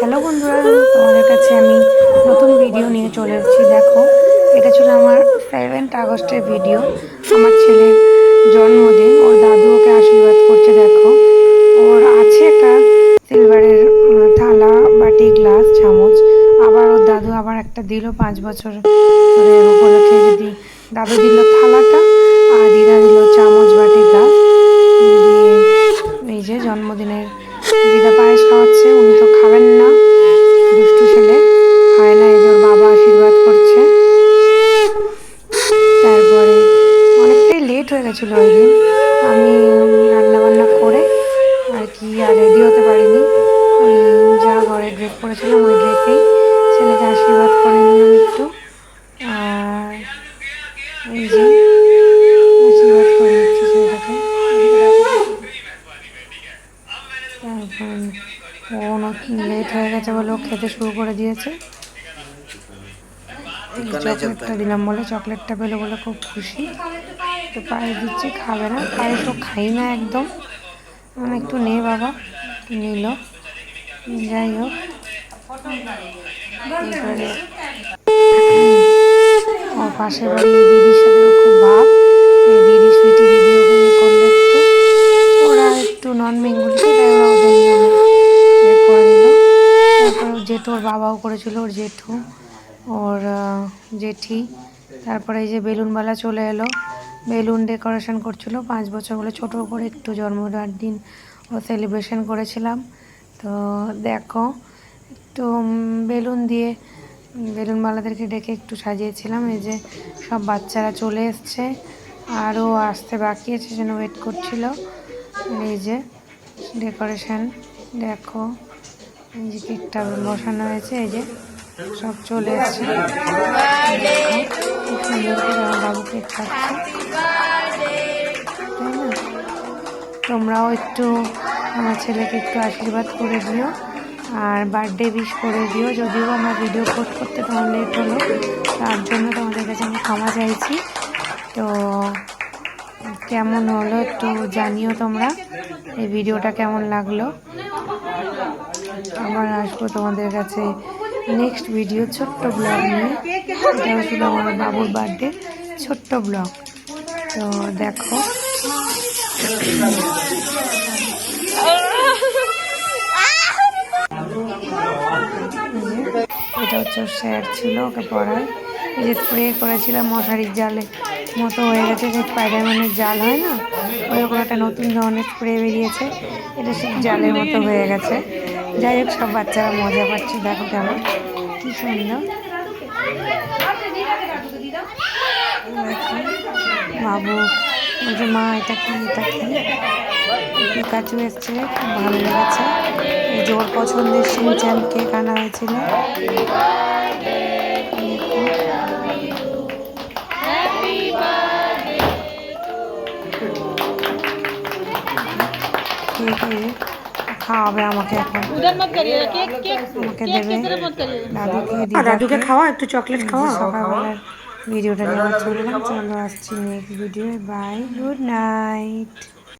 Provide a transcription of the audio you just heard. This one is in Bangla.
হ্যালো বন্ধুরা, তোমাদের কাছে আমি নতুন ভিডিও নিয়ে চলে এসেছি। দেখো, এটা ছিল আমার 7th আগস্টের ভিডিও। আমার ছেলের জন্মদিন, ওর দাদু ওকে আশীর্বাদ করছে। দেখো, ওর আছে একটা সিলভারের থালা, বাটি, গ্লাস, চামচ। আবার ওর দাদু আবার একটা দিল 5 বছর উপলক্ষে। যদি দাদু দিল থালাটা আর দিদা দিল চামচ, বাটি, গ্লাস দিয়ে। এই যে জন্মদিনের দিদা পায়েস খাওয়াচ্ছে, উনি তো খাবেন না, দুষ্টু ছেলে, খায় না। এই যে ওর বাবা আশীর্বাদ করছে। তারপরে অনেকটাই লেট হয়ে গেছিলো ওই দিন, আমি রান্নাবান্না করে আর কি আর রেডি হতে পারিনি। ওই যা ঘরে ড্রেস পরেছিলাম ওই ড্রেসেই ছেলেকে আশীর্বাদ করে নিলাম একটু। আর এই যে আশীর্বাদ করে নিচ্ছি ছেলেটাকে। তারপর ও লেট হয়ে গেছে বলে ও খেতে শুরু করে দিয়েছে। চকলেটটা দিলাম বলে, চকলেটটা পেলো বলে খুব খুশি। তো পায়েস দিচ্ছি, খাবে না, পায়েস ও খাই না একদম। মানে একটু নে বাবা, নিল। যাই হোক, এবারে ওর পাশের বাড়ি দিদির সাথে ও খুব ভাব। এই দিদি, সুইটি দিদি ওকে ইয়ে করলো একটু। ওরা একটু নন বেঙ্গলি, তাই ওরা ওদের নিয়মে ইয়ে করে নিল। তারপরে জেঠু, ওর বাবাও করেছিল, ওর জেঠু, ওর জেঠি। তারপরে এই যে বেলুনওয়ালা চলে এলো, বেলুন ডেকোরেশন করছিল। 5 বছর বলে ছোটো করে একটু জন্মদিন ও সেলিব্রেশন করেছিলাম। তো দেখো, একটু বেলুন দিয়ে বেলুনওয়ালাদেরকে ডেকে একটু সাজিয়েছিলাম। এই যে সব বাচ্চারা চলে এসছে, আরও আসতে বাকি আছে, যেন ওয়েট করছিল। এই যে ডেকোরেশন দেখো, এই যে কেকটা বসানো হয়েছে, এই যে সব চলে এসছে। খুব সুন্দর করে আমার বাবু কেক খাচ্ছে, তাই না? তোমরাও একটু আমার ছেলেকে একটু আশীর্বাদ করে দিও আর বার্থডে উইশ করে দিও। যদিও আমার ভিডিও পোস্ট করতে তোমার লেট হলো, তার জন্য তোমাদের কাছে আমি ক্ষমা চাইছি। তো কেমন হলো একটু জানিও তোমরা, এই ভিডিওটা কেমন লাগলো। আবার আসবো তোমাদের কাছে নেক্সট ভিডিও, ছোট্ট ব্লগ নিয়ে। এটা ছিল আমার বাবুর বার্থডে, ছোট্ট ব্লগ। তো দেখো, এটা হচ্ছে ওর স্যার ছিল, ওকে পড়ায়। এই যে স্প্রে করেছিলাম, মশারির জালে মতো হয়ে গেছে, যে স্পাইডারম্যানের জাল হয় না, ওইরকম একটা নতুন ধরনের স্প্রে বেরিয়েছে, এটা ঠিক জালের মতো হয়ে গেছে। যাই হোক, সব বাচ্চারা মজা পাচ্ছে, দেখো কেমন কি সুন্দর। বাবু বলছে, মা এটা কি, এটা কি? পিকাচু এসছে, খুব ভালো লেগেছে। এই যে ওর পছন্দের শিনচ্যান কেক আনা হয়েছিল। খাওয়াবে আমাকে এখন, আমাকে দেবে, দাদুকে খাওয়া, একটু চকলেট খাওয়া। সকালবেলার ভিডিওটা নিয়ে চললাম, চলো আসছি next video. Bye, good night.